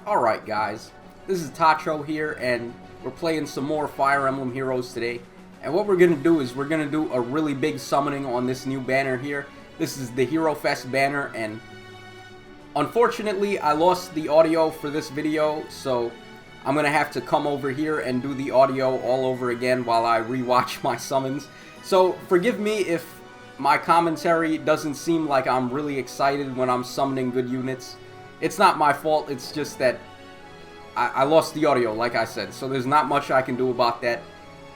Alright guys, this is Tacho here, and we're playing some more Fire Emblem Heroes today. And what we're going to do is we're going to do a really big summoning on this new banner here. This is the Hero Fest banner, and unfortunately I lost the audio for this video, so I'm going to have to come over here and do the audio all over again while I rewatch my summons. So forgive me if my commentary doesn't seem like I'm really excited when I'm summoning good units. It's not my fault, it's just that I lost the audio, like I said, so there's not much I can do about that.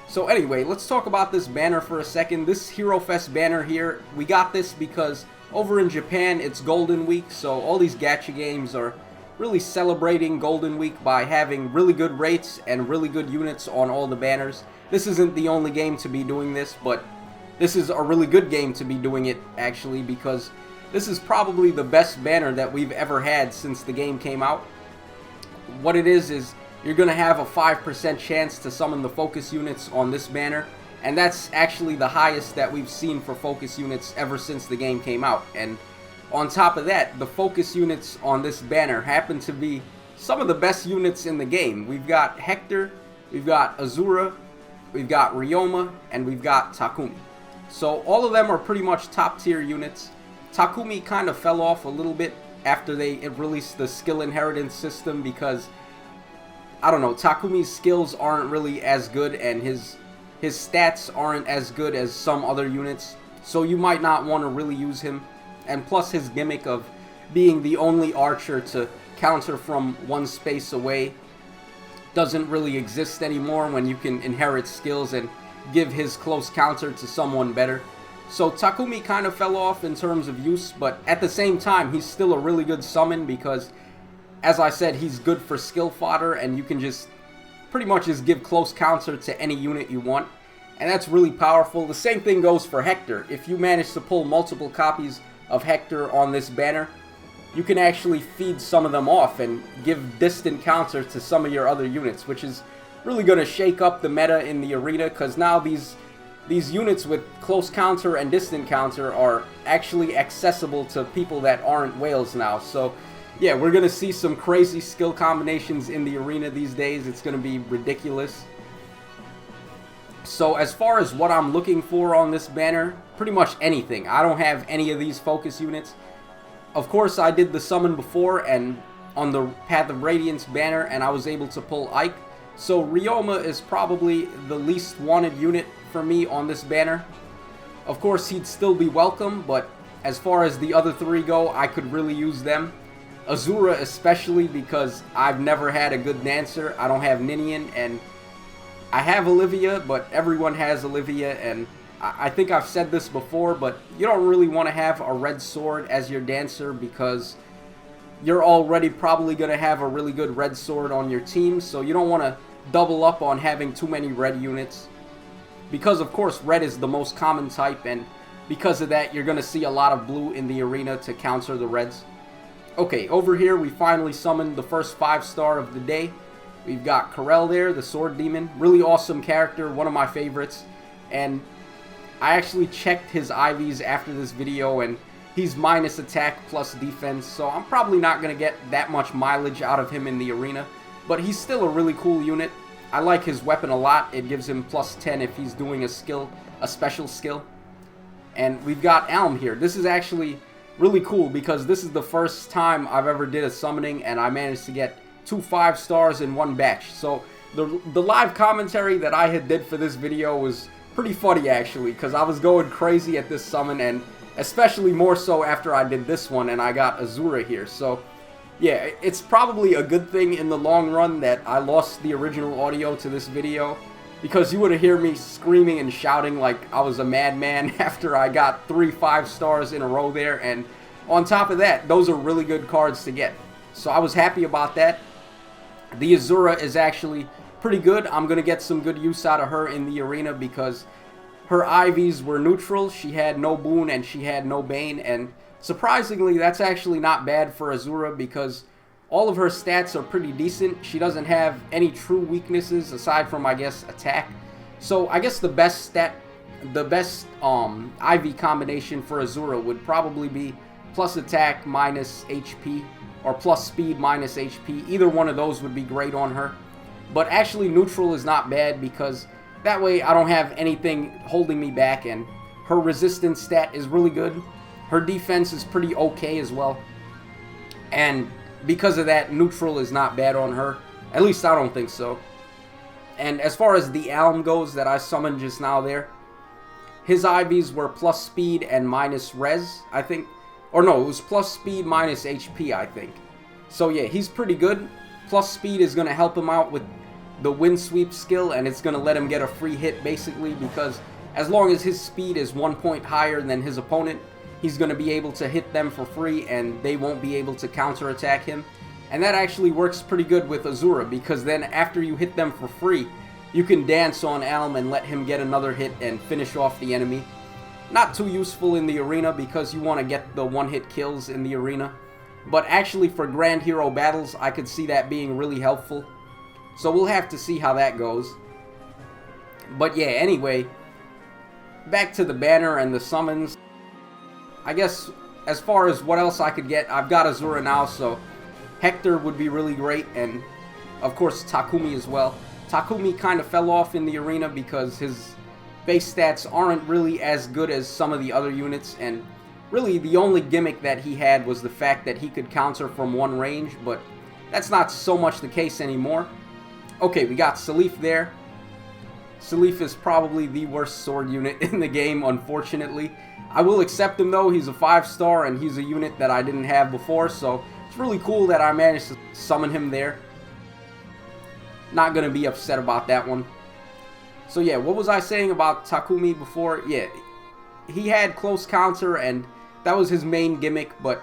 So anyway, let's talk about this banner for a second. This Hero Fest banner here, we got this because over in Japan it's Golden Week, so all these gacha games are really celebrating Golden Week by having really good rates and really good units on all the banners. This isn't the only game to be doing this, but this is a really good game to be doing it, actually, because this is probably the best banner that we've ever had since the game came out. What it is you're going to have a 5% chance to summon the focus units on this banner, and that's actually the highest that we've seen for focus units ever since the game came out. And on top of that, the focus units on this banner happen to be some of the best units in the game. We've got Hector, we've got Azura, we've got Ryoma, and we've got Takumi. So all of them are pretty much top tier units. Takumi kind of fell off a little bit after they released the skill inheritance system because, I don't know, Takumi's skills aren't really as good and his stats aren't as good as some other units, so you might not want to really use him. And plus his gimmick of being the only archer to counter from one space away doesn't really exist anymore when you can inherit skills and give his close counter to someone better. So Takumi kind of fell off in terms of use, but at the same time, he's still a really good summon because, as I said, he's good for skill fodder, and you can just pretty much just give close counter to any unit you want, and that's really powerful. The same thing goes for Hector. If you manage to pull multiple copies of Hector on this banner, you can actually feed some of them off and give distant counter to some of your other units, which is really going to shake up the meta in the arena, because now these units with close counter and distant counter are actually accessible to people that aren't whales now. So yeah, we're going to see some crazy skill combinations in the arena these days. It's going to be ridiculous. So as far as what I'm looking for on this banner, pretty much anything. I don't have any of these focus units. Of course, I did the summon before and on the Path of Radiance banner, and I was able to pull Ike. So Ryoma is probably the least wanted unit for me on this banner. Of course, he'd still be welcome, but as far as the other three go, I could really use them. Azura especially, because I've never had a good dancer. I don't have Ninian, and I have Olivia, but everyone has Olivia, and I think I've said this before, but you don't really want to have a red sword as your dancer because you're already probably going to have a really good red sword on your team, so you don't want to double up on having too many red units. Because of course red is the most common type, and because of that you're going to see a lot of blue in the arena to counter the reds. Okay, over here we finally summoned the first 5-star of the day. We've got Corel there, the sword demon. Really awesome character, one of my favorites. And I actually checked his IVs after this video, and he's minus attack plus defense, so I'm probably not going to get that much mileage out of him in the arena. But he's still a really cool unit. I like his weapon a lot. It gives him plus 10 if he's doing a special skill. And we've got Elm here. This is actually really cool because this is the first time I've ever did a summoning and I managed to get 2 5-stars in one batch. So the live commentary that I had did for this video was pretty funny actually, because I was going crazy at this summon, and especially more so after I did this one and I got Azura here. So yeah, it's probably a good thing in the long run that I lost the original audio to this video, because you would have heard me screaming and shouting like I was a madman after I got 3 5-stars in a row there, and on top of that, those are really good cards to get. So I was happy about that. The Azura is actually pretty good. I'm going to get some good use out of her in the arena because her IVs were neutral. She had no boon and she had no bane, and surprisingly, that's actually not bad for Azura because all of her stats are pretty decent. She doesn't have any true weaknesses aside from, I guess, attack. So I guess the best IV combination for Azura would probably be plus attack minus HP. or plus speed minus HP. Either one of those would be great on her. But actually neutral is not bad because that way I don't have anything holding me back, and her resistance stat is really good. Her defense is pretty okay as well. And because of that, neutral is not bad on her. At least I don't think so. And as far as the Alm goes that I summoned just now there, his IVs were plus speed and minus res, I think. Or no, it was plus speed minus HP, I think. So yeah, he's pretty good. Plus speed is going to help him out with the wind sweep skill, and it's going to let him get a free hit basically, because as long as his speed is 1 point higher than his opponent, he's going to be able to hit them for free and they won't be able to counterattack him. And that actually works pretty good with Azura, because then after you hit them for free, you can dance on Alm and let him get another hit and finish off the enemy. Not too useful in the arena because you want to get the one-hit kills in the arena. But actually for Grand Hero battles, I could see that being really helpful. So we'll have to see how that goes. But yeah, anyway, back to the banner and the summons. I guess as far as what else I could get, I've got Azura now, so Hector would be really great, and of course Takumi as well. Takumi kind of fell off in the arena because his base stats aren't really as good as some of the other units, and really the only gimmick that he had was the fact that he could counter from one range, but that's not so much the case anymore. Okay, we got Salif there. Salif is probably the worst sword unit in the game, unfortunately. I will accept him though, he's a 5-star and he's a unit that I didn't have before, so it's really cool that I managed to summon him there. Not gonna be upset about that one. So yeah, what was I saying about Takumi before? Yeah, he had close counter and that was his main gimmick, but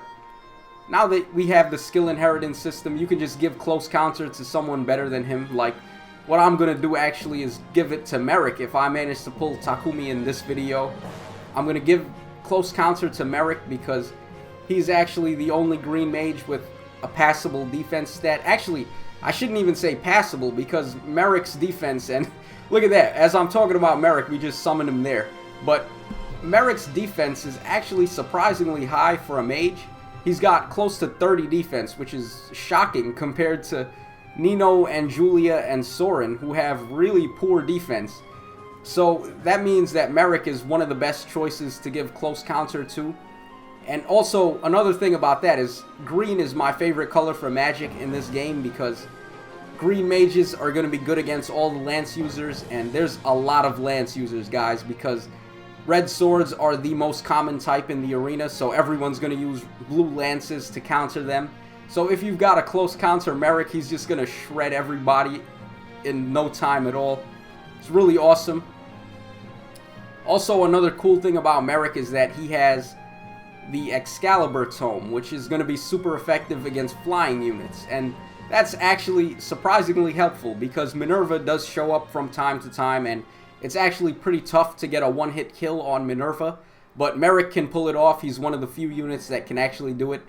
now that we have the skill inheritance system, you can just give close counter to someone better than him. Like, what I'm gonna do actually is give it to Merrick. If I manage to pull Takumi in this video, I'm gonna give close counter to Merrick because he's actually the only green mage with a passable defense stat. Actually, I shouldn't even say passable because Merrick's defense, and look at that, as I'm talking about Merrick, we just summoned him there. But Merrick's defense is actually surprisingly high for a mage. He's got close to 30 defense, which is shocking compared to Nino and Julia and Soren, who have really poor defense. So that means that Merrick is one of the best choices to give close counter to. And also, another thing about that is green is my favorite color for magic in this game because green mages are going to be good against all the lance users, and there's a lot of lance users, guys, because red swords are the most common type in the arena, so everyone's going to use blue lances to counter them. So if you've got a close counter Merrick, he's just going to shred everybody in no time at all. It's really awesome. Also, another cool thing about Merrick is that he has the Excalibur Tome, which is going to be super effective against flying units, and that's actually surprisingly helpful because Minerva does show up from time to time, and it's actually pretty tough to get a one-hit kill on Minerva, but Merrick can pull it off. He's one of the few units that can actually do it.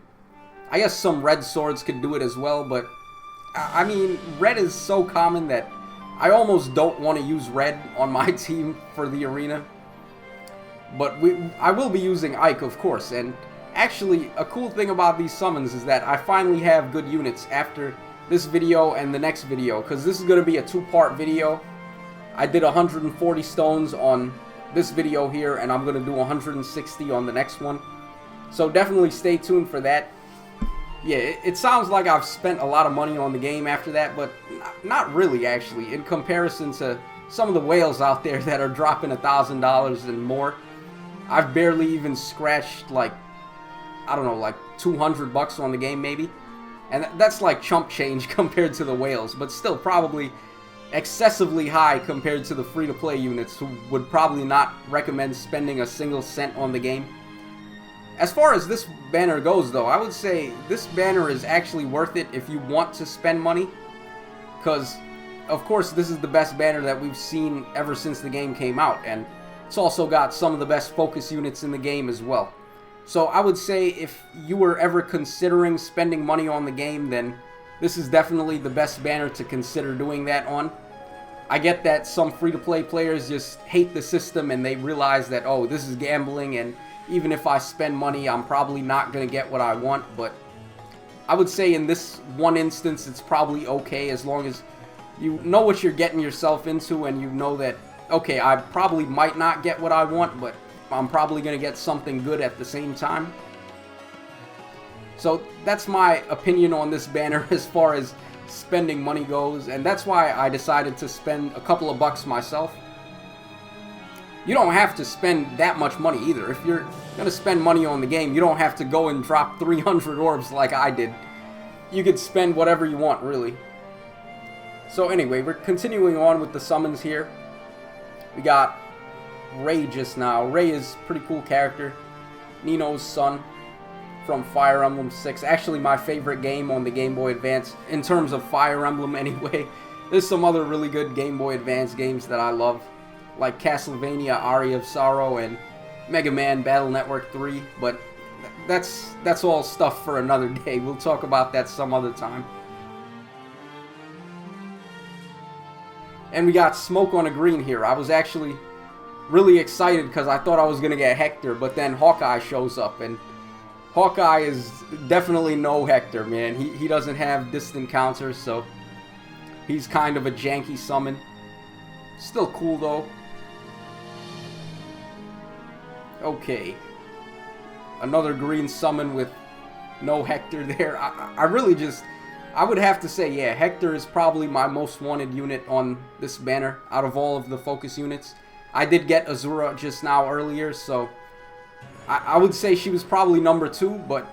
I guess some red swords could do it as well, but I mean, red is so common that I almost don't want to use red on my team for the arena. But I will be using Ike, of course, and actually, a cool thing about these summons is that I finally have good units after this video and the next video, because this is going to be a two-part video. I did 140 stones on this video here, and I'm going to do 160 on the next one. So definitely stay tuned for that. Yeah, it sounds like I've spent a lot of money on the game after that, but not really, actually, in comparison to some of the whales out there that are dropping $1,000 and more. I've barely even scratched, like, I don't know, like 200 bucks on the game maybe. And that's like chump change compared to the whales, but still probably excessively high compared to the free-to-play units who would probably not recommend spending a single cent on the game. As far as this banner goes, though, I would say this banner is actually worth it if you want to spend money, because, of course, this is the best banner that we've seen ever since the game came out, and it's also got some of the best focus units in the game as well. So I would say if you were ever considering spending money on the game, then this is definitely the best banner to consider doing that on. I get that some free-to-play players just hate the system and they realize that, oh, this is gambling, and even if I spend money, I'm probably not going to get what I want, but I would say in this one instance, it's probably okay as long as you know what you're getting yourself into and you know that, okay, I probably might not get what I want, but I'm probably going to get something good at the same time. So that's my opinion on this banner as far as spending money goes, and that's why I decided to spend a couple of bucks myself. You don't have to spend that much money either. If you're going to spend money on the game, you don't have to go and drop 300 orbs like I did. You could spend whatever you want, really. So anyway, we're continuing on with the summons here. We got Ray just now. Ray is a pretty cool character. Nino's son from Fire Emblem 6. Actually, my favorite game on the Game Boy Advance in terms of Fire Emblem anyway. There's some other really good Game Boy Advance games that I love, like Castlevania Aria of Sorrow and Mega Man Battle Network 3, but that's all stuff for another day. We'll talk about that some other time. And we got Smoke on a Green here. I was actually really excited because I thought I was going to get Hector, but then Hawkeye shows up, and Hawkeye is definitely no Hector, man. He doesn't have distant counters, so he's kind of a janky summon. Still cool, though. Okay. Another green summon with no Hector there. I really just... I would have to say, yeah, Hector is probably my most wanted unit on this banner out of all of the focus units. I did get Azura just now earlier, so I would say she was probably number 2, but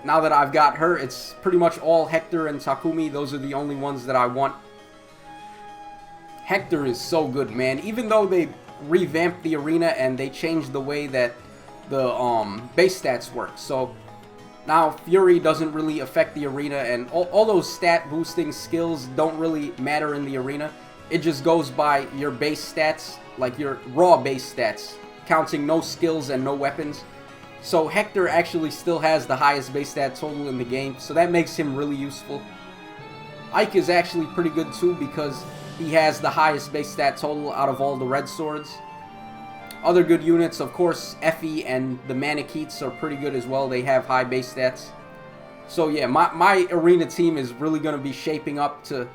now that I've got her, it's pretty much all Hector and Takumi. Those are the only ones that I want. Hector is so good, man. Even though they revamped the arena and they changed the way that the base stats work. So now Fury doesn't really affect the arena, and all those stat boosting skills don't really matter in the arena. It just goes by your base stats, like your raw base stats, counting no skills and no weapons. So Hector actually still has the highest base stat total in the game, so that makes him really useful. Ike is actually pretty good too because he has the highest base stat total out of all the red swords. Other good units, of course, Effie and the Manikeets are pretty good as well. They have high base stats. So yeah, my arena team is really going to be shaping up to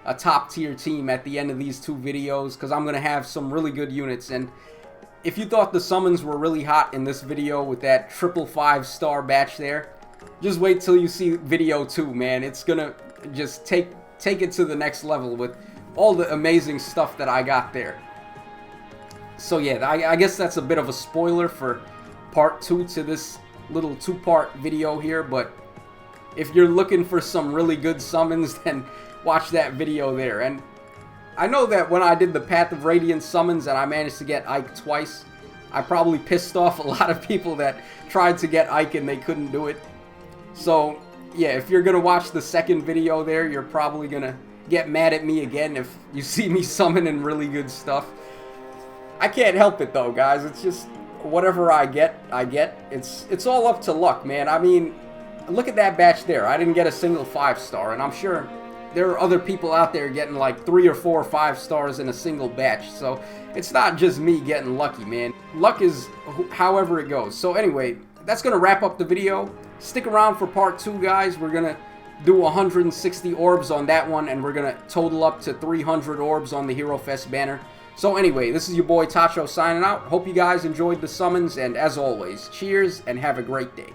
a top tier team at the end of these 2 videos because I'm going to have some really good units. And if you thought the summons were really hot in this video with that triple 5-star batch there, just wait till you see video 2, man. It's going to just take it to the next level with all the amazing stuff that I got there. So yeah, I guess that's a bit of a spoiler for part 2 to this little 2-part video here, but if you're looking for some really good summons, then watch that video there. And I know that when I did the Path of Radiance summons and I managed to get Ike twice, I probably pissed off a lot of people that tried to get Ike and they couldn't do it. So yeah, if you're gonna watch the second video there, you're probably gonna get mad at me again if you see me summoning really good stuff. I can't help it though, guys. It's just whatever I get. It's all up to luck, man. I mean, look at that batch there. I didn't get a single 5-star, and I'm sure there are other people out there getting like 3 or 4 or 5 stars in a single batch. So it's not just me getting lucky, man. Luck is however it goes. So anyway, that's gonna wrap up the video. Stick around for part 2, guys. We're gonna do 160 orbs on that one, and we're gonna total up to 300 orbs on the Hero Fest banner. So anyway, this is your boy Tacho signing out. Hope you guys enjoyed the summons, and as always, cheers and have a great day.